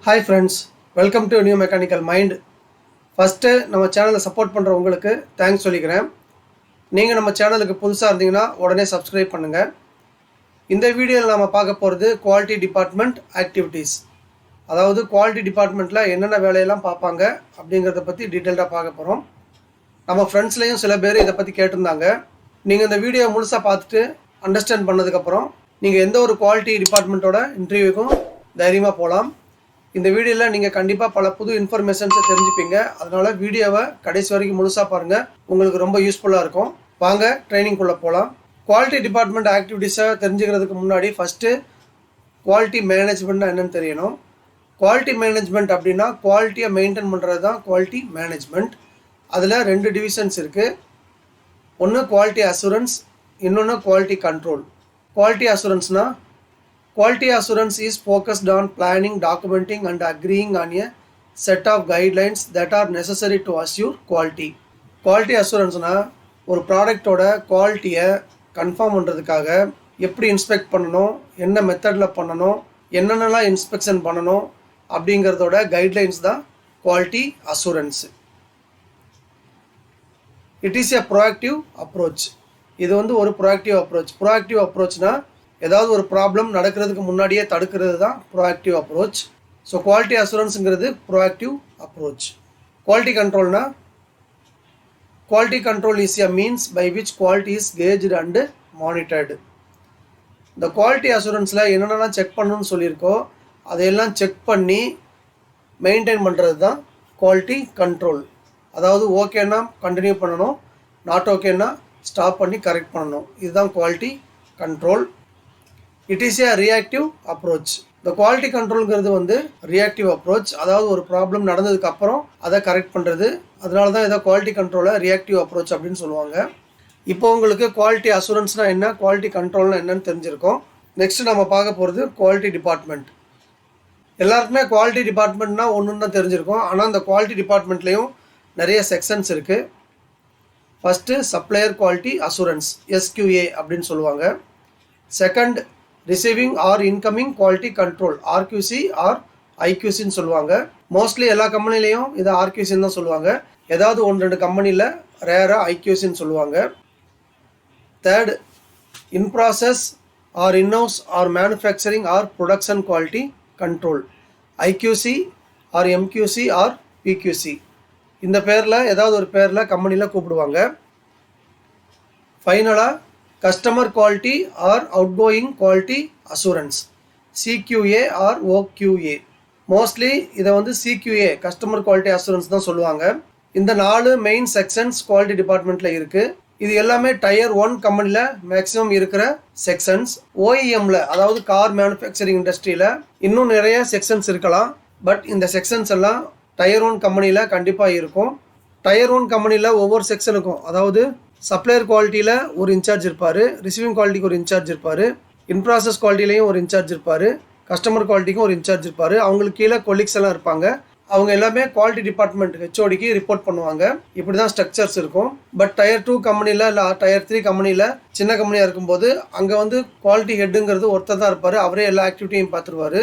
Hi friends, welcome to New Mechanical Mind. First, நம்ம சேனலை support பண்ணுற உங்களுக்கு தேங்க்ஸ் சொல்லிக்கிறேன். நீங்கள் நம்ம சேனலுக்கு புதுசாக இருந்தீங்கன்னா உடனே சப்ஸ்கிரைப் பண்ணுங்கள். இந்த வீடியோவில் நம்ம பார்க்க போகிறது குவாலிட்டி டிபார்ட்மெண்ட் ஆக்டிவிட்டீஸ். அதாவது குவாலிட்டி டிபார்ட்மெண்ட்டில் என்னென்ன வேலையெல்லாம் பார்ப்பாங்க அப்படிங்கிறத பற்றி டீட்டெயில்டாக பார்க்க போகிறோம். நம்ம ஃப்ரெண்ட்ஸ்லேயும் சில பேர் இதை பற்றி கேட்டிருந்தாங்க. நீங்கள் இந்த வீடியோ முழுசாக பார்த்துட்டு அண்டர்ஸ்டாண்ட் பண்ணதுக்கப்புறம் நீங்கள் எந்த ஒரு குவாலிட்டி டிபார்ட்மெண்ட்டோட இன்டர்வியூக்கும் தைரியமாக போகலாம். இந்த வீடியோவில் நீங்கள் கண்டிப்பாக பல புது இன்ஃபர்மேஷன்ஸை தெரிஞ்சுப்பீங்க. அதனால் வீடியோவை கடைசி வரைக்கும் முழுசாக பாருங்கள், உங்களுக்கு ரொம்ப யூஸ்ஃபுல்லாக இருக்கும். வாங்க ட்ரைனிங்குள்ளே போகலாம். குவாலிட்டி டிபார்ட்மெண்ட் ஆக்டிவிட்டீஸை தெரிஞ்சுக்கிறதுக்கு முன்னாடி ஃபஸ்ட்டு குவாலிட்டி மேனேஜ்மெண்ட்னா என்னென்னு தெரியணும். குவாலிட்டி மேனேஜ்மெண்ட் அப்படின்னா குவாலிட்டியை மெயின்டைன் பண்ணுறது தான் குவாலிட்டி மேனேஜ்மெண்ட். அதில் 2 டிவிஷன்ஸ் இருக்குது. ஒன்று குவாலிட்டி அசூரன்ஸ், இன்னொன்று குவாலிட்டி கண்ட்ரோல். குவாலிட்டி அசூரன்ஸ்னால் quality assurance is focused on planning, documenting and agreeing on a set of guidelines that are necessary to assure quality. Quality assurance-na ஒரு ப்ராடக்டோட குவாலிட்டியை கன்ஃபார்ம் பண்ணுறதுக்காக எப்படி இன்ஸ்பெக்ட் பண்ணணும், என்ன மெத்தடில் பண்ணணும், என்னென்னலாம் இன்ஸ்பெக்ஷன் பண்ணணும் அப்படிங்கிறதோட கைட்லைன்ஸ் தான் quality assurance. It is a proactive approach. இது ஒரு ப்ரோஆக்டிவ் அப்ரோச். ப்ரோஆக்டிவ் அப்ரோச்னால் ஏதாவது ஒரு ப்ராப்ளம் நடக்கிறதுக்கு முன்னாடியே தடுக்கிறது தான் ப்ரோஆக்டிவ் அப்ரோச். ஸோ குவாலிட்டி அசூரன்ஸுங்கிறது ப்ரோஆக்டிவ் அப்ரோச். குவாலிட்டி கண்ட்ரோல்னா quality control is a means by which quality is gauged and monitored. இந்த குவாலிட்டி அசூரன்ஸில் என்னென்னலாம் செக் பண்ணணும்னு சொல்லியிருக்கோ அதையெல்லாம் செக் பண்ணி மெயின்டைன் பண்ணுறது தான் குவாலிட்டி கண்ட்ரோல். அதாவது ஓகேன்னா கண்டினியூ பண்ணணும், நாட் ஓகேன்னா ஸ்டாப் பண்ணி கரெக்ட் பண்ணணும். இதுதான் quality control. It is a reactive approach. இந்த குவாலிட்டி கண்ட்ரோலுங்கிறது ரியாக்டிவ் அப்ரோச். அதாவது ஒரு ப்ராப்ளம் நடந்ததுக்கு அப்புறம் அதை கரெக்ட் பண்ணுறது. அதனால தான் இதை குவாலிட்டி கண்ட்ரோலை ரியாக்டிவ் அப்ரோச் அப்படின்னு சொல்லுவாங்க. இப்போ உங்களுக்கு குவாலிட்டி அசூரன்ஸ்னால் என்ன, குவாலிட்டி கண்ட்ரோல்னால் என்னன்னு தெரிஞ்சிருக்கோம். நெக்ஸ்ட் நம்ம பார்க்க போகிறது குவாலிட்டி டிபார்ட்மெண்ட். எல்லாருக்குமே குவாலிட்டி டிபார்ட்மெண்ட்னா ஒன்று தான் தெரிஞ்சிருக்கும். ஆனால் அந்த குவாலிட்டி டிபார்ட்மெண்ட்லேயும் நிறைய செக்ஷன்ஸ் இருக்குது. First supplier quality assurance, SQA அப்படின்னு சொல்லுவாங்க. Second receiving or incoming quality control, RQC or IQCன்னு சொல்லுவாங்க. மோஸ்ட்லி எல்லா கம்பெனிலையும் இதை RQCன்னு தான் சொல்லுவாங்க. ஏதாவது 1-2 கம்பெனியில் ரேராக IQCன்னு சொல்லுவாங்க. Third in process or in house or manufacturing or production quality control, IQC or MQC or PQC. இந்த பேரில் ஏதாவது ஒரு பேரில் கம்பெனியில் கூப்பிடுவாங்க. ஃபைனலாக customer quality or outgoing quality assurance, CQA or OQA. Mostly இதை CQA கஸ்டமர் குவாலிட்டி அசூரன்ஸ் தான் சொல்லுவாங்க. இந்த 4 மெயின் செக்ஷன்ஸ் குவாலிட்டி டிபார்ட்மெண்ட்டில் இருக்குது. இது எல்லாமே Tier 1 கம்பெனியில் மேக்ஸிமம் இருக்கிற செக்ஷன்ஸ். OEMல அதாவது கார் மேனுஃபேக்சரிங் இண்டஸ்ட்ரியில் இன்னும் நிறைய செக்ஷன்ஸ் இருக்கலாம். பட் இந்த செக்ஷன்ஸ் எல்லாம் Tier 1 கம்பெனியில் கண்டிப்பாக இருக்கும். Tier 1 கம்பெனியில் ஒவ்வொரு செக்ஷனுக்கும், அதாவது சப்ளையர் குவாலிட்டியில் ஒரு இன்சார்ஜ் இருப்பார், ரிசீவிங் குவாலிட்டிக்கு ஒரு இன்சார்ஜ் இருப்பார், இன் ப்ராசஸ் குவாலிட்டிலையும் ஒரு இன்சார்ஜ் இருப்பார், கஸ்டமர் குவாலிட்டிக்கும் ஒரு இன்சார்ஜ் இருப்பார். அவங்களுக்கு கீழே கொலீக்ஸ் எல்லாம் இருப்பாங்க. அவங்க எல்லாமே குவாலிட்டி டிபார்ட்மெண்ட் HODக்கு ரிப்போர்ட் பண்ணுவாங்க. இப்படி தான் ஸ்ட்ரக்சர்ஸ் இருக்கும். பட் Tier 2 கம்பெனியில் இல்லை Tier 3 கம்பெனியில் சின்ன கம்பெனியாக இருக்கும்போது அங்கே குவாலிட்டி ஹெட்டுங்கிறது ஒருத்தர் தான் இருப்பார். அவரே எல்லா ஆக்டிவிட்டியும் பார்த்துருவார்.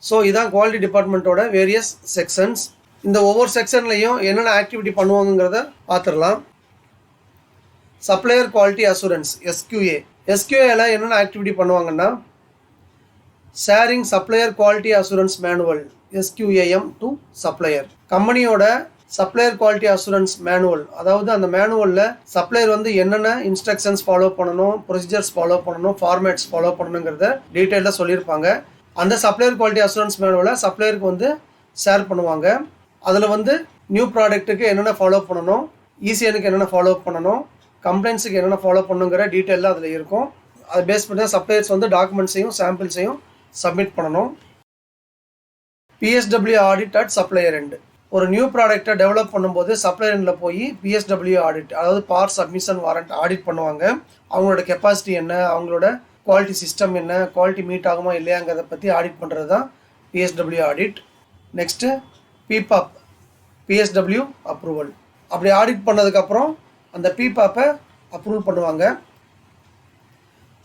ஸோ இதான் குவாலிட்டி டிபார்ட்மெண்ட்டோட வேரியஸ் செக்ஷன்ஸ். இந்த ஒவ்வொரு செக்ஷன்லையும் என்னென்ன ஆக்டிவிட்டி பண்ணுவாங்கிறத பார்த்துடலாம். சப்ளையர் குவாலிட்டி அசூரன்ஸ், SQAல என்னென்ன ஆக்டிவிட்டி பண்ணுவாங்கன்னா sharing supplier quality assurance manual, SQAM to supplier. கம்பெனியோட சப்ளையர் குவாலிட்டி அசூரன்ஸ் மேனுவல், அதாவது அந்த மேனுவலில் சப்ளையர் என்னென்ன இன்ஸ்ட்ரக்ஷன்ஸ் ஃபாலோ பண்ணணும், ப்ரொசீஜர்ஸ் ஃபாலோ பண்ணணும், ஃபார்மேட்ஸ் ஃபாலோ பண்ணணுங்கிறத டீட்டெயிலாக சொல்லியிருப்பாங்க. அந்த சப்ளையர் குவாலிட்டி அசூரன்ஸ் மேனுவலை சப்ளையருக்கு ஷேர் பண்ணுவாங்க. அதில் நியூ ப்ராடக்ட்டுக்கு என்னென்ன ஃபாலோ பண்ணணும், ECNக்கு என்னென்ன ஃபாலோ பண்ணணும், கம்ப்ளைண்ட்ஸுக்கு என்னென்ன ஃபாலோ பண்ணுங்கிற டீட்டெயிலாக அதில் இருக்கும். அதை பேஸ் பண்ணி தான் சப்ளையர்ஸ் டாக்குமெண்ட்ஸையும் சாம்பிள்ஸையும் சப்மிட் பண்ணணும். PSW audit at supplier end. ஒரு நியூ ப்ராடக்டை டெவலப் பண்ணும்போது சப்ளையர் எண்டில் போய் PSW ஆடிட், அதாவது பார்ட் சப்மிஷன் வாரண்ட் ஆடிட் பண்ணுவாங்க. அவங்களோட கெப்பாசிட்டி என்ன, அவங்களோட குவாலிட்டி சிஸ்டம் என்ன, குவாலிட்டி மீட் ஆகுமா இல்லையாங்கிறத பற்றி ஆடிட் பண்ணுறது தான் PSW audit. Next PPAP, PSW approval. அப்படி ஆடிட் பண்ணதுக்கப்புறம் அந்த PPAP-ஐ அப்ரூவல் பண்ணுவாங்க.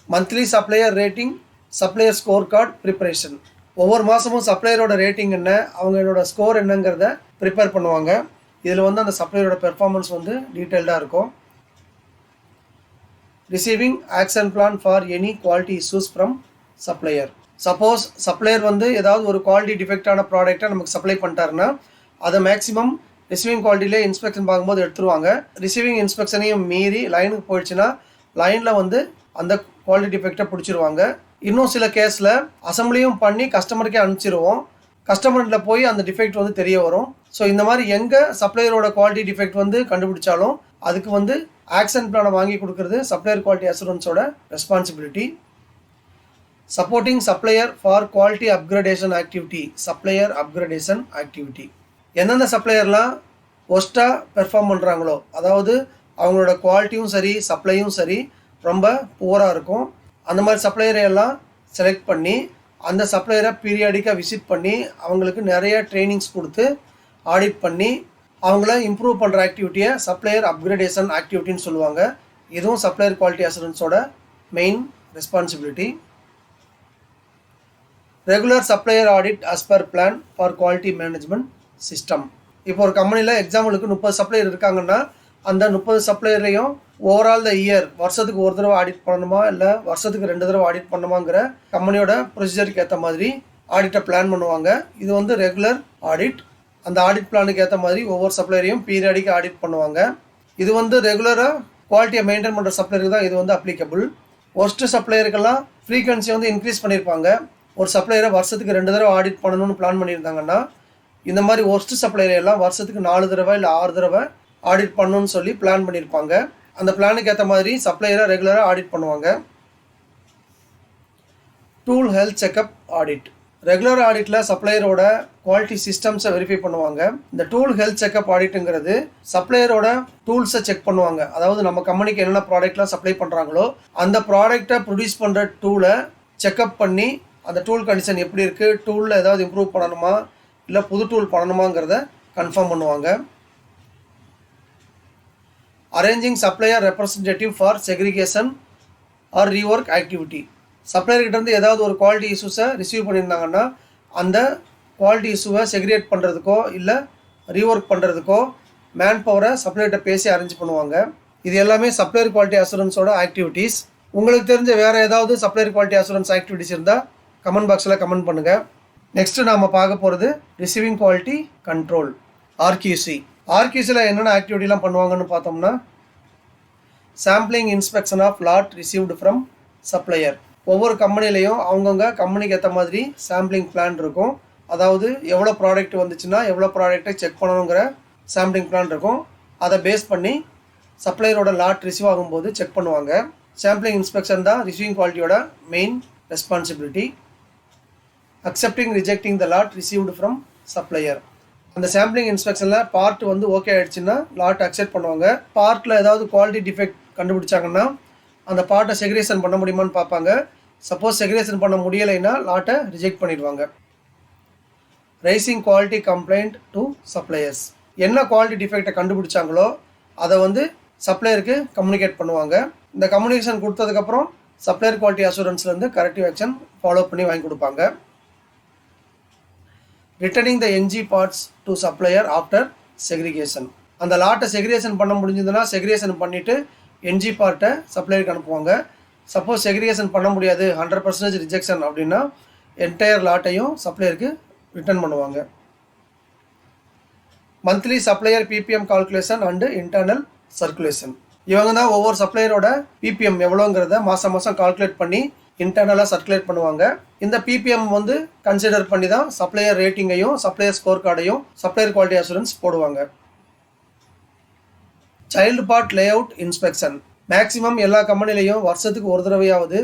Monthly supplier rating, supplier score card preparation. ஒவ்வொரு மாதமும் சப்ளையரோட ரேட்டிங் என்ன, அவங்களோட ஸ்கோர் என்னங்கிறத ப்ரிப்பேர் பண்ணுவாங்க. இதில் வந்து அந்த சப்ளையரோட பெர்ஃபார்மன்ஸ் வந்து டீட்டெயில்டாக இருக்கும். Receiving action plan for any quality issues from supplier. Suppose supplier வந்து ஏதாவது ஒரு குவாலிட்டி டிஃபெக்டான ப்ராடக்டை நமக்கு சப்ளை பண்ணிட்டாருன்னா அதை மேக்ஸிமம் ரிசீவிங் குவாலிட்டியிலே இன்ஸ்பெக்ஷன் பார்க்கும்போது எடுத்துருவாங்க. ரிசீவிங் இன்ஸ்பெக்ஷனையும் மீறி லைனுக்கு போயிடுச்சுன்னா லைனில் வந்து அந்த குவாலிட்டி டிஃபெக்டை பிடிச்சிருவாங்க. இன்னும் சில கேஸில் அசம்பிளியும் பண்ணி கஸ்டமருக்கே அனுப்பிச்சிருவோம். கஸ்டமரில் போய் அந்த டிஃபெக்ட் வந்து தெரிய வரும். ஸோ இந்த மாதிரி எங்கே சப்ளையரோட குவாலிட்டி டிஃபெக்ட் வந்து கண்டுபிடிச்சாலும் அதுக்கு வந்து ஆக்ஷன் பிளானை வாங்கி கொடுக்குறது சப்ளையர் குவாலிட்டி அசூரன்ஸோட responsibility. Supporting supplier for quality upgradation activity. Supplier upgradation activity எந்தெந்த சப்ளையர்லாம் ஒஸ்ட்டாக பெர்ஃபார்ம் பண்ணுறாங்களோ, அதாவது அவங்களோட குவாலிட்டியும் சரி சப்ளையும் சரி ரொம்ப புவராக இருக்கும், அந்த மாதிரி சப்ளையரை எல்லாம் செலக்ட் பண்ணி அந்த சப்ளையரை பீரியாடிக்காக விசிட் பண்ணி அவங்களுக்கு நிறைய ட்ரைனிங்ஸ் கொடுத்து ஆடிட் பண்ணி அவங்கள இம்ப்ரூவ் பண்ணுற ஆக்டிவிட்டியை சப்ளையர் அப்கிரேடேஷன் ஆக்டிவிட்டின்னு சொல்லுவாங்க. இதுவும் சப்ளையர் குவாலிட்டி அசூரன்ஸோட main responsibility. Regular supplier audit as per plan for quality management system. இப்போ ஒரு கம்பெனியில் எக்ஸாம்பிளுக்கு 30 சப்ளையர் இருக்காங்கன்னா அந்த 30 சப்ளையரையும் ஓவரால் த இயர் வருஷத்துக்கு ஒரு தடவை ஆடிட் பண்ணணுமா இல்லை வருஷத்துக்கு 2 தடவை ஆடிட் பண்ணணுமாங்கிற கம்பெனியோட ப்ரொசீஜருக்கு ஏற்ற மாதிரி ஆடிட்டை பிளான் பண்ணுவாங்க. இது வந்து ரெகுலர் ஆடிட். அந்த ஆடிட் பிளானுக்கு ஏற்ற மாதிரி ஒவ்வொரு சப்ளையரையும் பீரியாடிக்காக ஆடிட் பண்ணுவாங்க. இது வந்து ரெகுலராக குவாலிட்டியை மெயின்டைன் பண்ணுற சப்ளையருக்கு தான் இது வந்து அப்ளிகபிள். ஒர்ஸ்ட் சப்ளையருக்கெல்லாம் ஃப்ரீக்வன்சி வந்து இன்க்ரீஸ் பண்ணியிருப்பாங்க. ஒரு சப்ளையரை வருஷத்துக்கு 2 தடவை ஆடிட் பண்ணணும்னு பிளான் பண்ணியிருந்தாங்கன்னா இந்த மாதிரி ஒர்ஸ்ட் சப்ளையரை எல்லாம் வருஷத்துக்கு 4 தடவை இல்லை 6 தடவை ஆடிட் பண்ணணும்னு சொல்லி பிளான் பண்ணியிருப்பாங்க. அந்த பிளானுக்கு ஏற்ற மாதிரி சப்ளையரை ரெகுலராக ஆடிட் பண்ணுவாங்க. Tool health checkup audit. Regular ஆடிட்டில் சப்ளையரோட குவாலிட்டி சிஸ்டம்ஸை வெரிஃபை பண்ணுவாங்க. இந்த டூல் ஹெல்த் செக்அப் ஆடிட்டுங்கிறது சப்ளையரோட டூல்ஸை செக் பண்ணுவாங்க. அதாவது நம்ம கம்பெனிக்கு என்னென்ன ப்ராடக்ட்லாம் சப்ளை பண்ணுறாங்களோ அந்த ப்ராடக்டை ப்ரொடியூஸ் பண்ணுற டூலை செக்அப் பண்ணி அந்த டூல் கண்டிஷன் எப்படி இருக்குது, டூலில் ஏதாவது இம்ப்ரூவ் பண்ணணுமா இல்லை புது டூல் பண்ணணுமாங்கிறத கன்ஃபார்ம் பண்ணுவாங்க. Arranging supplier representative for segregation or rework activity. சப்ளையர்கிட்டேருந்து ஏதாவது ஒரு குவாலிட்டி இஷ்யூஸை ரிசீவ் பண்ணியிருந்தாங்கன்னா அந்த குவாலிட்டி இஷ்யூவை செக்ரிகேட் பண்ணுறதுக்கோ இல்லை ரீஒர்க் பண்ணுறதுக்கோ மேன் பவரை சப்ளையர்கிட்ட பேசி அரேஞ்ச் பண்ணுவாங்க. இது எல்லாமே சப்ளையர் குவாலிட்டி அசூரன்ஸோட ஆக்டிவிட்டீஸ். உங்களுக்கு தெரிஞ்ச வேறு ஏதாவது சப்ளையர் குவாலிட்டி அசூரன்ஸ் ஆக்டிவிட்டீஸ் இருந்தால் கமெண்ட் பாக்ஸில் கமெண்ட் பண்ணுங்கள். நெக்ஸ்ட்டு நாம் பார்க்க போகிறது ரிசீவிங் குவாலிட்டி கண்ட்ரோல் ஆர்கியூசி. ஆர்கியூசியில் என்னென்ன ஆக்டிவிட்டிலாம் பண்ணுவாங்கன்னு பார்த்தோம்னா sampling inspection of lot received from supplier. ஒவ்வொரு கம்பெனிலையும் அவங்கவுங்க கம்பெனிக்கு ஏற்ற மாதிரி சாம்பிளிங் பிளான் இருக்கும். அதாவது எவ்வளோ ப்ராடக்ட் வந்துச்சுன்னா எவ்வளோ ப்ராடக்ட்டை செக் பண்ணணுங்கிற சாம்பிளிங் பிளான் இருக்கும். அதை பேஸ் பண்ணி சப்ளையரோட லாட் ரிசீவ் ஆகும்போது செக் பண்ணுவாங்க. சாம்பிளிங் இன்ஸ்பெக்ஷன் தான் ரிசீவிங் குவாலிட்டியோட main responsibility. Accepting rejecting the lot received from supplier. அந்த சாம்பிளிங் இன்ஸ்பெக்ஷனில் பார்ட் வந்து ஓகே ஆகிடுச்சுன்னா லாட் அக்செப்ட் பண்ணுவாங்க. பார்ட்டில் ஏதாவது குவாலிட்டி டிஃபெக்ட் கண்டுபிடிச்சாங்கன்னா அந்த பார்ட்டை செக்ரேஷன் பண்ண முடியுமான்னு பார்ப்பாங்க. சப்போஸ் செக்ரேஷன் பண்ண முடியலைன்னா லாட்டை ரிஜெக்ட் பண்ணிடுவாங்க. Raising quality complaint to suppliers. என்ன குவாலிட்டி டிஃபெக்டை கண்டுபிடிச்சாங்களோ அதை வந்து சப்ளையருக்கு கம்யூனிகேட் பண்ணுவாங்க. இந்த கம்யூனிகேஷன் கொடுத்ததுக்கப்புறம் சப்ளையர் குவாலிட்டி அசூரன்ஸ்லேருந்து கரெக்டிவ் ஆக்ஷன் ஃபாலோ பண்ணி வாங்கி கொடுப்பாங்க. Returning the NG parts to supplier after segregation. அந்த லாட்டை செக்ரிகேஷன் பண்ண முடிஞ்சதுன்னா செக்ரிகேஷன் பண்ணிவிட்டு என்ஜி பார்ட்டை சப்ளையருக்கு அனுப்புவாங்க. சப்போஸ் செக்ரிகேஷன் பண்ண முடியாது 100% ரிஜெக்ஷன் அப்படின்னா என்டையர் லாட்டையும் சப்ளையருக்கு ரிட்டர்ன் பண்ணுவாங்க. Monthly supplier PPM calculation and internal circulation. இவங்க தான் ஒவ்வொரு சப்ளையரோட பிபிஎம் எவ்வளோங்கிறத மாதம் மாதம் கால்குலேட் பண்ணி இன்டர்னலாக சர்க்குலேட் பண்ணுவாங்க. இந்த பிபிஎம் வந்து கன்சிடர் பண்ணி தான் சப்ளையர் ரேட்டிங்கையும் சப்ளையர் ஸ்கோர் கார்டையும் சப்ளையர் குவாலிட்டி அசூரன்ஸ் போடுவாங்க. Child part layout inspection. Maximum எல்லா கம்பெனிலையும் வருஷத்துக்கு ஒரு தடவையாவது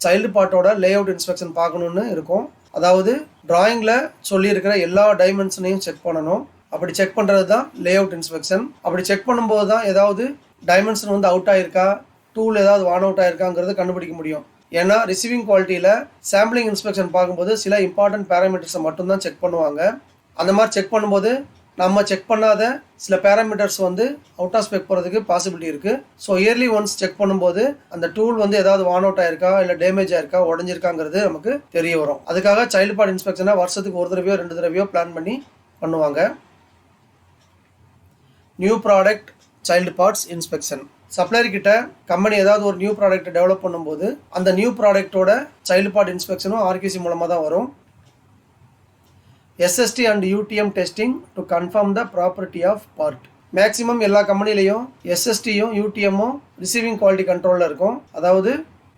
சைல்டு பார்ட்டோட லே அவுட் இன்ஸ்பெக்ஷன் பார்க்கணுன்னு இருக்கும். அதாவது டிராயிங்கில் சொல்லியிருக்கிற எல்லா டைமென்ஷனையும் செக் பண்ணணும். அப்படி செக் பண்ணுறது தான் லே அவுட் இன்ஸ்பெக்ஷன். அப்படி செக் பண்ணும்போது தான் ஏதாவது டைமென்ஷன் வந்து அவுட் ஆகிருக்கா, டூல் ஏதாவது வான் அவுட் ஆகிருக்காங்கிறத கண்டுபிடிக்க முடியும். ஏன்னா ரிசீவிங் குவாலிட்டியில் சாம்பிளிங் இன்ஸ்பெக்ஷன் பார்க்கும்போது சில இம்பார்ட்டன்ட் பேராமீட்டர்ஸை மட்டும்தான் செக் பண்ணுவாங்க. அந்த மாதிரி செக் பண்ணும்போது நம்ம செக் பண்ணாத சில பேராமீட்டர்ஸ் வந்து அவுட் ஆஃப் ஸ்பெக் போகிறதுக்கு பாசிபிலிட்டி இருக்குது. ஸோ இயர்லி ஒன்ஸ் செக் பண்ணும்போது அந்த டூல் வந்து ஏதாவது வான் அவுட் ஆயிருக்கா இல்லை டேமேஜ் ஆயிருக்கா உடஞ்சிருக்காங்கிறது நமக்கு தெரிய வரும். அதுக்காக சைல்டு பார்ட் இன்ஸ்பெக்ஷனை வருஷத்துக்கு ஒரு தடவையோ 2 தடவையோ பிளான் பண்ணி பண்ணுவாங்க. New product child parts inspection. Supplier கிட்ட கம்பெனி ஏதாவது ஒரு நியூ ப்ராடக்ட்டை டெவலப் பண்ணும்போது அந்த நியூ ப்ராடக்ட்டோட சைல்டு பார்ட் இன்ஸ்பெக்ஷனும் ஆர்கியூசி மூலமாக தான் வரும். SST and UTM testing to confirm the property of part. Maximum எல்லா கம்பெனிலையும் SSTயும் UTMும் ரிசீவிங் குவாலிட்டி கண்ட்ரோலில் இருக்கும். அதாவது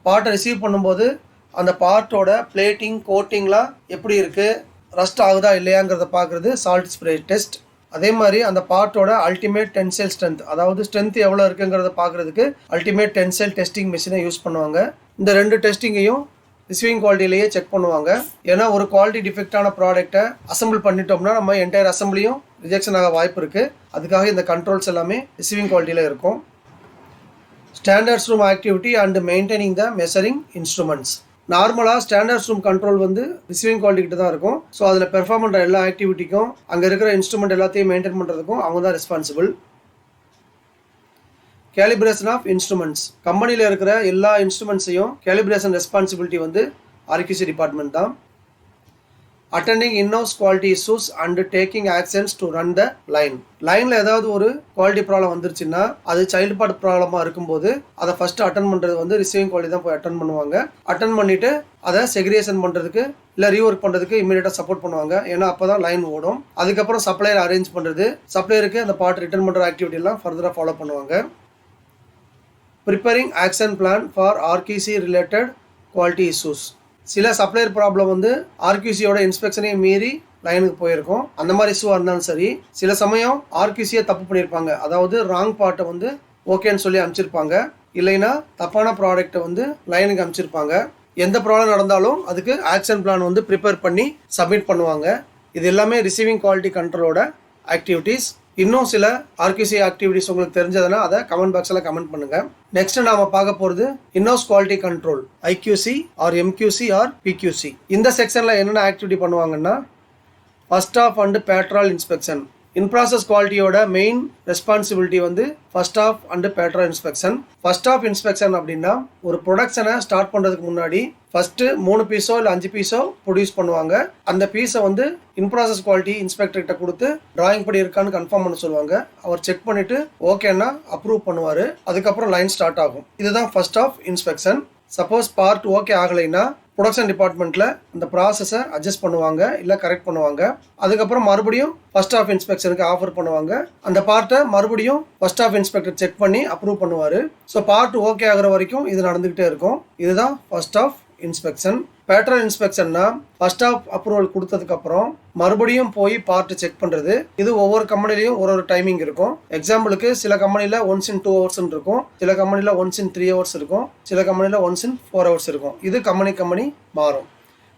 பார்ட்டை ரிசீவ் பண்ணும்போது அந்த பார்ட்டோட பிளேட்டிங் கோட்டிங்லாம் எப்படி இருக்குது, ரஸ்ட் ஆகுதா இல்லையாங்கிறத பார்க்குறது சால்ட் ஸ்ப்ரே டெஸ்ட். அதே மாதிரி அந்த பார்ட்டோட அல்டிமேட் டென்சைல் ஸ்ட்ரென்த், அதாவது ஸ்ட்ரென்த் எவ்வளோ இருக்குங்கிறத பார்க்குறதுக்கு அல்டிமேட் டென்சைல் டெஸ்டிங் மிஷினை யூஸ் பண்ணுவாங்க. இந்த 2 டெஸ்டிங்கையும் ரிசீவிங் குவாலிட்டிலேயே செக் பண்ணுவாங்க. ஏன்னா ஒரு குவாலிட்டி டிஃபெக்டான ப்ராடக்ட்டை அசம்பிள் பண்ணிட்டோம்னா நம்ம என்டையர் அசம்பிளியும் ரிஜெக்ஷன் ஆக வாய்ப்பு இருக்குது. அதுக்காக இந்த கண்ட்ரோல்ஸ் எல்லாமே ரிசீவிங் குவாலிட்டியில் இருக்கும். Standards room activity and maintaining the measuring instruments. நார்மலாக ஸ்டாண்டர்ட்ஸ் ரூம் கண்ட்ரோல் வந்து ரிசீவிங் குவாலிட்டி கிட்ட தான் இருக்கும். ஸோ அதில் பெர்ஃபார்ம் பண்ணுற எல்லா ஆக்டிவிட்டிக்கும் அங்கே இருக்கிற இன்ஸ்ட்ருமெண்ட் எல்லாத்தையும் மெயின்டைன் பண்ணுறதுக்கும் அவங்க தான் ரெஸ்பான்சிபிள். Calibration of instruments. கம்பெனியில் இருக்கிற எல்லா இன்ஸ்ட்ருமெண்ட்ஸையும் கேலிப்ரேஷன் ரெஸ்பான்சிபிலிட்டி வந்து RQC டிபார்ட்மெண்ட் தான். Attending in-house quality issues and taking actions to run the line. லைனில் ஏதாவது ஒரு குவாலிட்டி ப்ராப்ளம் வந்துருச்சுன்னா அது சைல்டு பார்ட் ப்ராப்ளமாக இருக்கும்போது அதை ஃபஸ்ட்டு அட்டன் பண்ணுறது வந்து ரிசீவிங் குவாலிட்டி தான் போய் அட்டன் பண்ணுவாங்க. அட்டன் பண்ணிவிட்டு அதை செக்ரிகேஷன் பண்ணுறதுக்கு இல்லை ரீஒர்க் பண்ணுறதுக்கு இமீடியட்டாக சப்போர்ட் பண்ணுவாங்க. ஏன்னா அப்போ தான் லைன் ஓடும். அதுக்கப்புறம் சப்ளையர் அரேஞ்ச் பண்ணுறது, சப்ளையருக்கு அந்த பார்ட் ரிட்டர்ன் பண்ணுற ஆக்டிவிட்டிலாம் ஃபர்தராக ஃபாலோ பண்ணுவாங்க. Preparing action plan for RQC related quality issues. சில சப்ளையர் ப்ராப்ளம் வந்து RQCயோட இன்ஸ்பெக்ஷனையும் மீறி லைனுக்கு போயிருக்கும். அந்த மாதிரி இஷ்யூவாக இருந்தாலும் சரி, சில சமயம் RQCயை தப்பு பண்ணியிருப்பாங்க. அதாவது ராங் பார்ட்டை வந்து ஓகேன்னு சொல்லி அனுப்பிச்சிருப்பாங்க, இல்லைன்னா தப்பான ப்ராடக்ட்டை வந்து லைனுக்கு அனுப்பிச்சிருப்பாங்க. எந்த ப்ராப்ளம் நடந்தாலும் அதுக்கு ஆக்ஷன் பிளான் வந்து ப்ரிப்பேர் பண்ணி சப்மிட் பண்ணுவாங்க. இது எல்லாமே ரிசீவிங் குவாலிட்டி கண்ட்ரோலோட ஆக்டிவிட்டீஸ். இன்னும் சில RQC ஆக்டிவிட்டிஸ் உங்களுக்கு தெரிஞ்சதுன்னா அதை கமெண்ட் பாக்ஸில் கமெண்ட் பண்ணுங்கள். நெக்ஸ்ட் நாம பார்க்க போகிறது in house quality control, IQC or MQC or PQC. இந்த செக்ஷனில் என்னென்ன ஆக்டிவிட்டி பண்ணுவாங்கன்னா, first off and patrol inspection. In process குவாலிட்டியோட மெயின் ரெஸ்பான்சிபிலிட்டி வந்து first off and patrol inspection. First off inspection அப்படின்னா ஒரு ப்ரொடக்ஷனை ஸ்டார்ட் பண்ணுறதுக்கு முன்னாடி ஃபஸ்ட்டு 3 பீஸோ இல்லை 5 பீஸோ ப்ரொடியூஸ் பண்ணுவாங்க. அந்த பீஸை வந்து இன் ப்ராசஸ் குவாலிட்டி இன்ஸ்பெக்டர்கிட்ட கொடுத்து டிராயிங் படி இருக்கான்னு கன்ஃபார்ம் பண்ண சொல்லுவாங்க. அவர் செக் பண்ணிவிட்டு ஓகேன்னா அப்ரூவ் பண்ணுவார். அதுக்கப்புறம் லைன் ஸ்டார்ட் ஆகும். இதுதான் first off inspection. Suppose part okay ஆகலைன்னா ப்ரொடக்ஷன் டிபார்ட்மெண்ட்டில் அந்த ப்ராசஸை அட்ஜஸ்ட் பண்ணுவாங்க, இல்லை கரெக்ட் பண்ணுவாங்க. அதுக்கப்புறம் மறுபடியும் ஃபர்ஸ்ட் ஆஃப் இன்ஸ்பெக்ஷனுக்கு ஆஃபர் பண்ணுவாங்க. அந்த பார்ட்டை மறுபடியும் ஃபர்ஸ்ட் ஆஃப் இன்ஸ்பெக்டர் செக் பண்ணி அப்ரூவ் பண்ணுவார். ஸோ பார்ட் ஓகே ஆகிற வரைக்கும் இது நடந்துக்கிட்டே இருக்கும். இதுதான் ஃபர்ஸ்ட் ஆஃப் இன்ஸ்பெக்ஷன். பேட்ரல் இன்ஸ்பெக்ஷன்னா ஃபர்ஸ்ட் ஆஃப் அப்ரூவல் கொடுத்ததுக்கப்புறம் மறுபடியும் போய் பார்ட் செக் பண்ணுறது. இது ஒவ்வொரு கம்பெனிலையும் ஒரு டைமிங் இருக்கும். எக்ஸாம்பிளுக்கு சில கம்பெனியில் 1 in 2 hours இருக்கும், சில கம்பெனியில் 1 in 3 hours இருக்கும், சில கம்பெனியில் 1 in 4 hours இருக்கும். இது கம்பெனி மாறும்.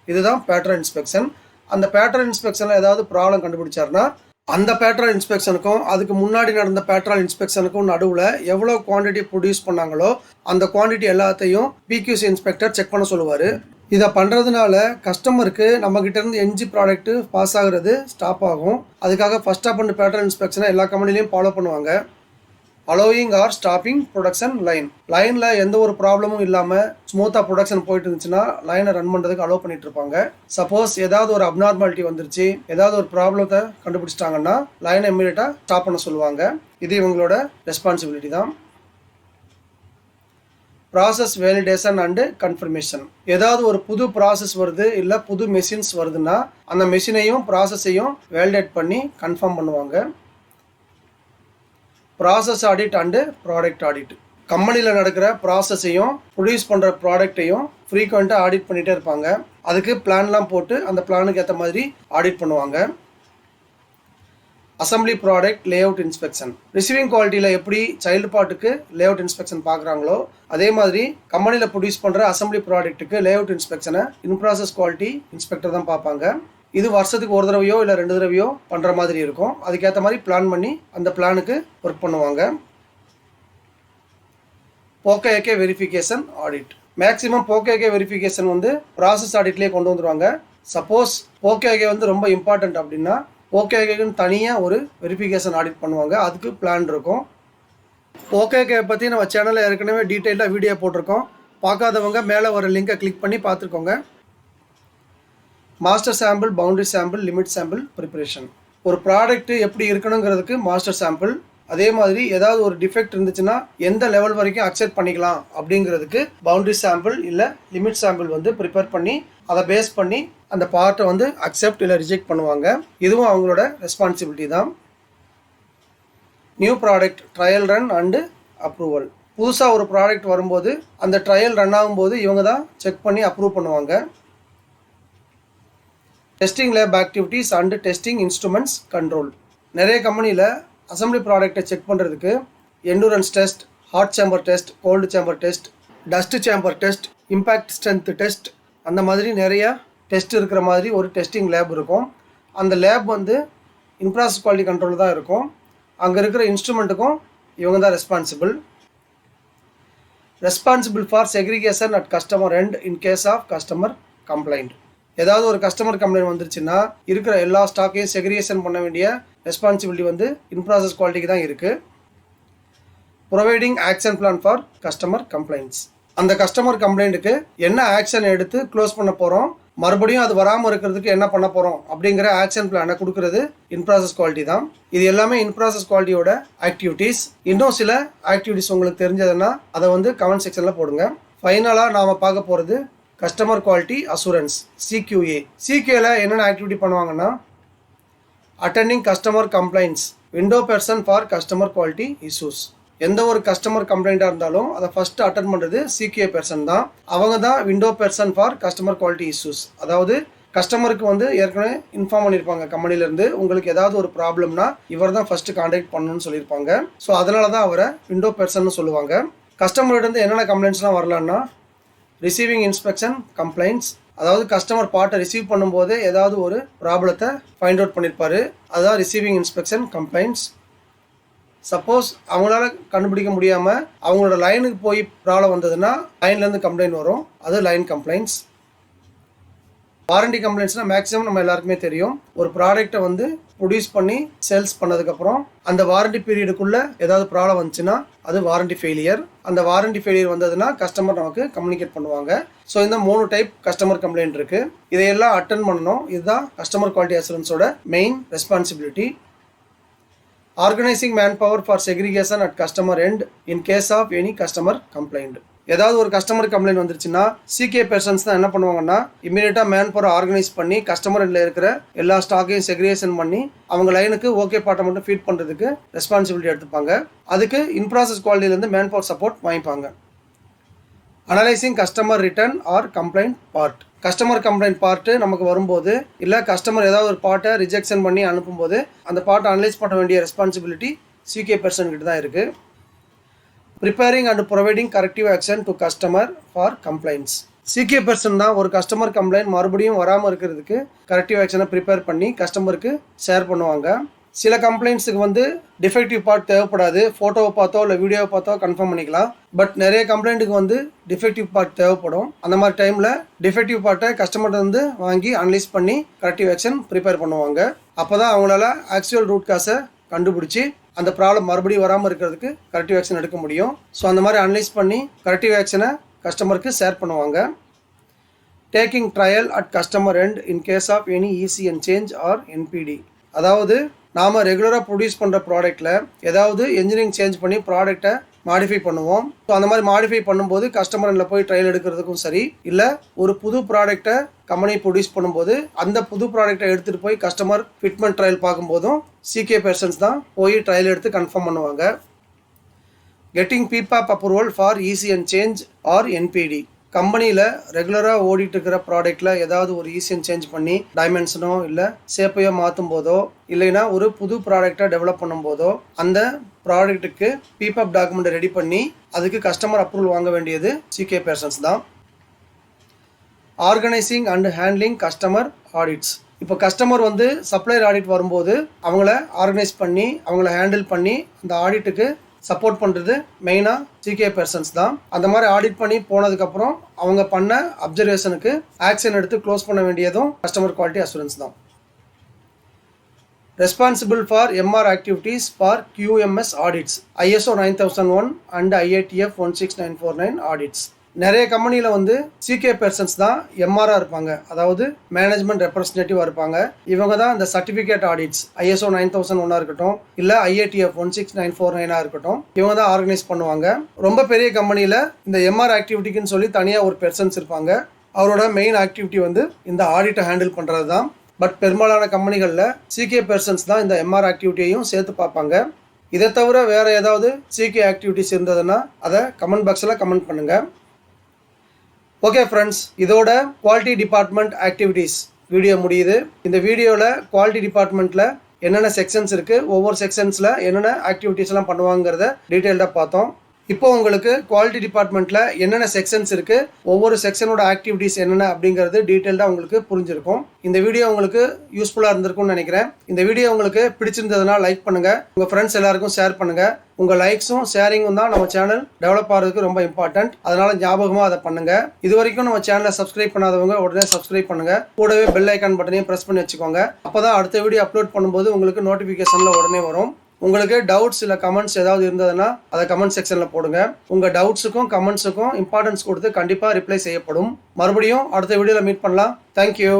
இதுதான் பேட்ரல் இன்ஸ்பெக்ஷன். அந்த பேட்ரல் இன்ஸ்பெக்ஷனில் ஏதாவது ப்ராப்ளம் கண்டுபிடிச்சாருன்னா அந்த பேட்ரல் இன்ஸ்பெக்ஷனுக்கும் அதுக்கு முன்னாடி நடந்த பேட்ரல் இன்ஸ்பெக்ஷனுக்கும் நடுவில் எவ்வளோ குவான்டிட்டி ப்ரொடியூஸ் பண்ணாங்களோ அந்த குவான்டிட்டி எல்லாத்தையும் PQC இன்ஸ்பெக்டர் செக் பண்ண சொல்லுவார். இதை பண்ணுறதுனால கஸ்டமருக்கு நம்மக்கிட்டேருந்து என்ஜி ப்ராடக்ட்டு பாஸ் ஆகுறது ஸ்டாப் ஆகும். அதுக்காக ஃபர்ஸ்ட் ஆஃப் அண்ட் பேட்ரல் இன்ஸ்பெக்ஷனை எல்லா கம்பெனிலையும் ஃபாலோ பண்ணுவாங்க. Allowing or stopping production line. லைனில் எந்த ஒரு ப்ராப்ளமும் இல்லாமல் ஸ்மூத்தாக ப்ரொடக்ஷன் போயிட்டு இருந்துச்சுன்னா லைனை ரன் பண்ணுறதுக்கு அலோவ் பண்ணிட்டு இருப்பாங்க. சப்போஸ் ஏதாவது ஒரு அப்நார்மாலிட்டி வந்துருச்சு, ஏதாவது ஒரு ப்ராப்ளத்தை கண்டுபிடிச்சிட்டாங்கன்னா லைனை இமீடியட்டாக ஸ்டாப் பண்ண சொல்லுவாங்க. இது இவங்களோட ரெஸ்பான்சிபிலிட்டி தான். Process validation and confirmation. ஏதாவது ஒரு புது ப்ராசஸ் வருது இல்லை புது மெஷின்ஸ் வருதுன்னா அந்த மெஷினையும் ப்ராசஸையும் வேலிடேட் பண்ணி கன்ஃபார்ம் பண்ணுவாங்க. Process audit and product audit. கம்பெனியில் நடக்கிற ப்ராசஸையும் ப்ரொடியூஸ் பண்ணுற ப்ராடக்டையும் ஃப்ரீக்வெண்ட்டாக ஆடிட் பண்ணிகிட்டே இருப்பாங்க. அதுக்கு பிளான்லாம் போட்டு அந்த பிளானுக்கு ஏற்ற மாதிரி ஆடிட் பண்ணுவாங்க. Assembly product layout inspection. Receiving குவாலிட்டியில் எப்படி சைல்டு பார்ட்டுக்கு லேஅவுட் இன்ஸ்பெக்ஷன் பார்க்குறாங்களோ அதே மாதிரி கம்பெனியில் ப்ரொடியூஸ் பண்ணுற அசம்பிளி ப்ராடக்ட்டுக்கு லேஅவுட் இன்ஸ்பெக்ஷனை இன் ப்ராசஸ் குவாலிட்டி இன்ஸ்பெக்டர் தான் பார்ப்பாங்க. இது வருஷத்துக்கு ஒரு தடவையோ இல்லை 2 தடவையோ பண்ணுற மாதிரி இருக்கும். அதுக்கேற்ற மாதிரி பிளான் பண்ணி அந்த பிளானுக்கு ஒர்க் பண்ணுவாங்க. போகேகே வெரிஃபிகேஷன் ஆடிட். மேக்ஸிமம் போகேகே வெரிஃபிகேஷன் வந்து ப்ராசஸ் ஆடிட்லேயே கொண்டு வந்துடுவாங்க. சப்போஸ் போகேகே வந்து ரொம்ப இம்பார்ட்டண்ட் அப்படின்னா ஓகேகேக்குன்னு தனியாக ஒரு வெரிஃபிகேஷன் ஆடிட் பண்ணுவாங்க, அதுக்கு பிளான் இருக்கும். ஓகேகே பற்றி நம்ம சேனலில் ஏற்கனவே டீட்டெயிலாக வீடியோ போட்டிருக்கோம், பார்க்காதவங்க மேலே ஒரு லிங்கை கிளிக் பண்ணி பார்த்துக்கோங்க. Master sample, boundary sample, limit sample preparation. ஒரு ப்ராடக்ட் எப்படி இருக்கணுங்கிறதுக்கு மாஸ்டர் சாம்பிள், அதே மாதிரி ஏதாவது ஒரு டிஃபெக்ட் இருந்துச்சுன்னா எந்த லெவல் வரைக்கும் அக்செப்ட் பண்ணிக்கலாம் அப்படிங்கிறதுக்கு பவுண்டரி சாம்பிள் இல்லை லிமிட் சாம்பிள் வந்து ப்ரிப்பேர் பண்ணி அதை பேஸ் பண்ணி அந்த பார்ட்டை வந்து அக்செப்ட் இல்லை ரிஜெக்ட் பண்ணுவாங்க. இதுவும் அவங்களோட ரெஸ்பான்சிபிலிட்டி தான். New product trial run and approval. புதுசாக ஒரு ப்ராடக்ட் வரும்போது அந்த ட்ரையல் ரன் ஆகும்போது இவங்க தான் செக் பண்ணி அப்ரூவ் பண்ணுவாங்க. Testing lab activities and testing instruments control. நிறைய கம்பெனியில் அசம்பிளி ப்ராடக்ட்டை செக் பண்ணுறதுக்கு endurance test, hot chamber test, cold chamber test, dust chamber test, impact strength test, அந்த மாதிரி நிறையா டெஸ்ட் இருக்கிற மாதிரி ஒரு டெஸ்டிங் லேப் இருக்கும். அந்த லேப் வந்து இன் ப்ராசஸ் குவாலிட்டி கண்ட்ரோல் தான் இருக்கும். அங்கே இருக்கிற இன்ஸ்ட்ருமெண்ட்டுக்கும் இவங்க தான் responsible for segregation at customer end in case of customer complaint. ஏதாவது ஒரு கஸ்டமர் கம்ப்ளைண்ட் வந்துருச்சுன்னா இருக்கிற எல்லா ஸ்டாக்கையும் செக்ரிகேஷன் பண்ண வேண்டிய ரெஸ்பான்சிபிலிட்டி வந்து இன் ப்ராசஸ் குவாலிட்டிக்கு தான் இருக்குது. Providing action plan for customer complaints. அந்த கஸ்டமர் கம்ப்ளைண்ட்டுக்கு என்ன ஆக்ஷன் எடுத்து க்ளோஸ் பண்ண போகிறோம், மறுபடியும் அது வராமல் இருக்கிறதுக்கு என்ன பண்ண போகிறோம் அப்படிங்கிற ஆக்ஷன் பிளானை கொடுக்கறது இன் ப்ராசஸ் குவாலிட்டி தான். இது எல்லாமே இன் ப்ராசஸ் குவாலிட்டியோட ஆக்டிவிட்டீஸ். இன்னும் சில ஆக்டிவிட்டீஸ் உங்களுக்கு தெரிஞ்சதுன்னா அதை வந்து கமெண்ட் செக்ஷனில் போடுங்க. ஃபைனலாக நாம் பார்க்க போகிறது கஸ்டமர் குவாலிட்டி அசூரன்ஸ், CQA. CQAல என்னென்ன ஆக்டிவிட்டி பண்ணுவாங்கன்னா, attending customer complaints, window person for customer quality issues. எந்த ஒரு கஸ்டமர் கம்ப்ளைண்ட்டாக இருந்தாலும் அதை ஃபஸ்ட்டு அட்டன் பண்ணுறது CQA பர்சன் தான். அவங்க தான் window person for customer quality issues. அதாவது கஸ்டமருக்கு வந்து ஏற்கனவே இன்ஃபார்ம் பண்ணியிருப்பாங்க கம்பெனிலேருந்து, உங்களுக்கு ஏதாவது ஒரு ப்ராப்ளம்னா இவர் தான் ஃபஸ்ட்டு கான்டாக்ட் பண்ணணும்னு சொல்லியிருப்பாங்க. ஸோ அதனால தான் அவரை விண்டோ பர்சன்னு சொல்லுவாங்க. கஸ்டமர்கிட்ட என்னென்ன கம்ப்ளைண்ட்ஸ்லாம் வரலான்னா, ரிசீவிங் இன்ஸ்பெக்ஷன் கம்ப்ளைண்ட்ஸ், அதாவது கஸ்டமர் பார்ட்டை ரிசீவ் பண்ணும்போது ஏதாவது ஒரு ப்ராப்ளத்தை ஃபைண்ட் அவுட் பண்ணியிருப்பாரு, அதுதான் ரிசீவிங் இன்ஸ்பெக்ஷன் கம்ப்ளைண்ட்ஸ். சப்போஸ் அவங்களால கண்டுபிடிக்க முடியாமல் அவங்களோட லைனுக்கு போய் ப்ராப்ளம் வந்ததுன்னா லைன்லேருந்து கம்ப்ளைண்ட் வரும், அது லைன் கம்ப்ளைண்ட்ஸ். வாரண்டி கம்ப்ளைண்ட்ஸ்னால் மேக்ஸிமம் நம்ம எல்லாருக்குமே தெரியும், ஒரு ப்ராடக்ட்டை வந்து ப்ரொடியூஸ் பண்ணி சேல்ஸ் பண்ணதுக்கப்புறம் அந்த வாரண்டி பீரியடுக்குள்ளே ஏதாவது ப்ராப்ளம் வந்துச்சுன்னா அது வாரண்டி ஃபெயிலியர். அந்த வாரண்டி ஃபெயிலியர் வந்ததுன்னா கஸ்டமர் நமக்கு கம்யூனிகேட் பண்ணுவாங்க. ஸோ இந்த 3 டைப் கஸ்டமர் கம்ப்ளைண்ட் இருக்குது. இதையெல்லாம் அட்டன் பண்ணணும். இதுதான் கஸ்டமர் குவாலிட்டி அசூரன்ஸோட main responsibility. Organising man power for segregation at customer end in case of any customer complaint. ஏதாவது ஒரு கஸ்டமர் கம்ப்ளைண்ட் வந்துருச்சுன்னா CQA பர்சன்ஸ் தான் என்ன பண்ணுவாங்கன்னா, இமீடியட்டாக மேன் பவர் ஆர்கனைஸ் பண்ணி கஸ்டமர் எண்டில் இருக்கிற எல்லா ஸ்டாக்கையும் செக்ரிகேஷன் பண்ணி அவங்க லைனுக்கு ஓகே பார்ட்டை மட்டும் ஃபீட் பண்ணுறதுக்கு ரெஸ்பான்சிபிலிட்டி எடுத்துப்பாங்க. அதுக்கு இன் ப்ராசஸ் குவாலிட்டியிலேருந்து மேன் பவர் சப்போர்ட் வாங்கிப்பாங்க. Analysing customer return or complaint part. Customer complaint part நமக்கு வரும்போது, இல்லை கஸ்டமர் ஏதாவது ஒரு பார்ட்டை ரிஜெக்ஷன் பண்ணி அனுப்பும்போது அந்த பார்ட்டை அனலைஸ் பண்ண வேண்டிய ரெஸ்பான்சிபிலிட்டி CQA பர்சன் கிட்ட தான் இருக்குது. Preparing and providing corrective action to customer for complaints. CQA person தான் ஒரு கஸ்டமர் கம்ப்ளைண்ட் மறுபடியும் வராமல் இருக்கிறதுக்கு கரெக்டிவ் ஆக்ஷனை ப்ரிப்பேர் பண்ணி கஸ்டமருக்கு ஷேர் பண்ணுவாங்க. சில கம்ப்ளைண்ட்ஸுக்கு வந்து டிஃபெக்டிவ் பார்ட் தேவைப்படாது, ஃபோட்டோவை பார்த்தோ இல்லை வீடியோவை பார்த்தோ கன்ஃபார்ம் பண்ணிக்கலாம். பட் நிறைய கம்ப்ளைண்ட்டுக்கு வந்து டிஃபெக்டிவ் பார்ட் தேவைப்படும். அந்த மாதிரி டைமில் டிஃபெக்டிவ் பார்ட்டை கஸ்டமர்கிட்ட வந்து வாங்கி அனலைஸ் பண்ணி கரெக்டிவ் ஆக்ஷன் ப்ரிப்பேர் பண்ணுவாங்க. அப்போ தான் அவங்களால ஆக்சுவல் ரூட் காஸை கண்டுபிடிச்சி அந்த ப்ராப்ளம் மறுபடியும் வராமல் இருக்கிறதுக்கு கரெக்டிவ் ஆக்ஷன் எடுக்க முடியும். ஸோ அந்த மாதிரி அனலைஸ் பண்ணி கரெக்டிவ் ஆக்ஷனை கஸ்டமருக்கு ஷேர் பண்ணுவாங்க. Taking trial at customer end in case of any ECN change or NPD. அதாவது நாம் ரெகுலராக ப்ரொடியூஸ் பண்ணுற ப்ராடக்ட்டில் ஏதாவது என்ஜினியரிங் சேஞ்ச் பண்ணி ப்ராடக்டை மாடிஃபை பண்ணுவோம். ஸோ அந்த மாதிரி மாடிஃபை பண்ணும்போது கஸ்டமரில் போய் ட்ரையல் எடுக்கிறதுக்கும் சரி, இல்லை ஒரு புது ப்ராடக்டை கம்பெனி ப்ரொடியூஸ் பண்ணும்போது அந்த புது ப்ராடக்டை எடுத்துகிட்டு போய் கஸ்டமர் ஃபிட்மெண்ட் ட்ரையல் பார்க்கும்போதும் CQA பர்சன்ஸ் தான் போய் ட்ரையல் எடுத்து கன்ஃபார்ம் பண்ணுவாங்க. Getting PPAP approval for ECN change or NPD. கம்பெனியில் ரெகுலராக ஓடிட்டு இருக்கிற ப்ராடக்ட்டில் ஏதாவது ஒரு ECN சேஞ்ச் பண்ணி டைமென்ஷனோ இல்லை ஷேப்பையோ மாற்றும் போதோ, இல்லைன்னா ஒரு புது ப்ராடக்டை டெவலப் பண்ணும்போதோ அந்த ப்ராடக்ட்டுக்கு PPAP டாக்குமெண்ட்டை ரெடி பண்ணி அதுக்கு கஸ்டமர் அப்ரூவல் வாங்க வேண்டியது CQA பர்சன்ஸ் தான். Organising and handling customer audits. இப்போ கஸ்டமர் வந்து சப்ளையர் ஆடிட் வரும்போது அவங்கள ஆர்கனைஸ் பண்ணி அவங்கள ஹேண்டில் பண்ணி அந்த ஆடிட்டுக்கு சப்போர்ட் பண்ணுறது மெயினாக CQA பர்சன்ஸ் தான். அந்த மாதிரி ஆடிட் பண்ணி போனதுக்கப்புறம் அவங்க பண்ண அப்சர்வேஷனுக்கு ஆக்ஷன் எடுத்து க்ளோஸ் பண்ண வேண்டியதும் கஸ்டமர் குவாலிட்டி அசூரன்ஸ் தான். Responsible for MR activities for QMS audits, ISO 9001 and IATF 16949 audits. நிறைய கம்பெனியில் வந்து CK பர்சன்ஸ் தான் MRஆ இருப்பாங்க, அதாவது மேனேஜ்மெண்ட் ரெப்ரஸன்டேட்டிவாக இருப்பாங்க. இவங்க தான் இந்த சர்டிஃபிகேட் ஆடிட்ஸ் ISO 9001 இருக்கட்டும், இல்லை IATF 16949 இருக்கட்டும், இவங்க தான் ஆர்கனைஸ் பண்ணுவாங்க. ரொம்ப பெரிய கம்பெனியில் இந்த MR ஆக்டிவிட்டிக்குன்னு சொல்லி தனியாக ஒரு பர்சன்ஸ் இருப்பாங்க. அவரோட மெயின் ஆக்டிவிட்டி வந்து இந்த ஆடிட்டை ஹேண்டில் பண்ணுறது தான். பட் பெரும்பாலான கம்பெனிகளில் CK பர்சன்ஸ் தான் இந்த MR ஆக்டிவிட்டியையும் சேர்த்து பார்ப்பாங்க. இதை தவிர வேறு ஏதாவது CK ஆக்டிவிட்டிஸ் இருந்ததுன்னா அதை கமெண்ட் பாக்ஸில் கமெண்ட் பண்ணுங்கள். ஓகே ஃப்ரெண்ட்ஸ், இதோட குவாலிட்டி டிபார்ட்மெண்ட் ஆக்டிவிட்டீஸ் வீடியோ முடியுது. இந்த வீடியோவில் குவாலிட்டி டிபார்ட்மெண்ட்டில் என்னென்ன செக்ஷன்ஸ் இருக்குது, ஒவ்வொரு செக்ஷன்ஸில் என்னென்ன ஆக்டிவிட்டீஸ்லாம் பண்ணுவாங்கிறத டீட்டெயில்டாக பார்த்தோம். இப்போ உங்களுக்கு குவாலிட்டி டிபார்ட்மெண்ட்டில் என்னென்ன செக்ஷன்ஸ் இருக்குது, ஒவ்வொரு செக்ஷனோட ஆக்டிவிட்டீஸ் என்னென்ன அப்படிங்கிறது டீட்டெயில்டாக உங்களுக்கு புரிஞ்சிருக்கும். இந்த வீடியோ உங்களுக்கு யூஸ்ஃபுல்லாக இருந்திருக்கும்னு நினைக்கிறேன். இந்த வீடியோ உங்களுக்கு பிடிச்சிருந்ததுன்னா லைக் பண்ணுங்கள், உங்கள் ஃப்ரெண்ட்ஸ் எல்லாருக்கும் ஷேர் பண்ணுங்கள். உங்கள் லைக்ஸும் ஷேரிங்கும் தான் நம்ம சேனல் டெவலப் ஆகிறதுக்கு ரொம்ப இம்பார்ட்டன்ட். அதனால் ஞாபகமாக அதை பண்ணுங்கள். இது வரைக்கும் நம்ம சேனலை சப்ஸ்கிரைப் பண்ணாதவங்க உடனே சப்ஸ்கிரைப் பண்ணுங்கள். கூடவே பெல் ஐக்கான் பட்டனையும் ப்ரெஸ் பண்ணி வச்சுக்கோங்க. அப்போ தான் அடுத்த வீடியோ அப்லோட் பண்ணும்போது உங்களுக்கு நோட்டிஃபிகேஷனில் உடனே வரும். உங்களுக்கு டவுட்ஸ் இல்லை கமெண்ட்ஸ் ஏதாவது இருந்ததுன்னா அதை கமெண்ட் செக்ஷனில் போடுங்க. உங்கள் டவுட்ஸுக்கும் கமெண்ட்ஸுக்கும் இம்பார்ட்டன்ஸ் கொடுத்து கண்டிப்பாக ரிப்ளை செய்யப்படும். மறுபடியும் அடுத்த வீடியோவில் மீட் பண்ணலாம். தேங்க்யூ.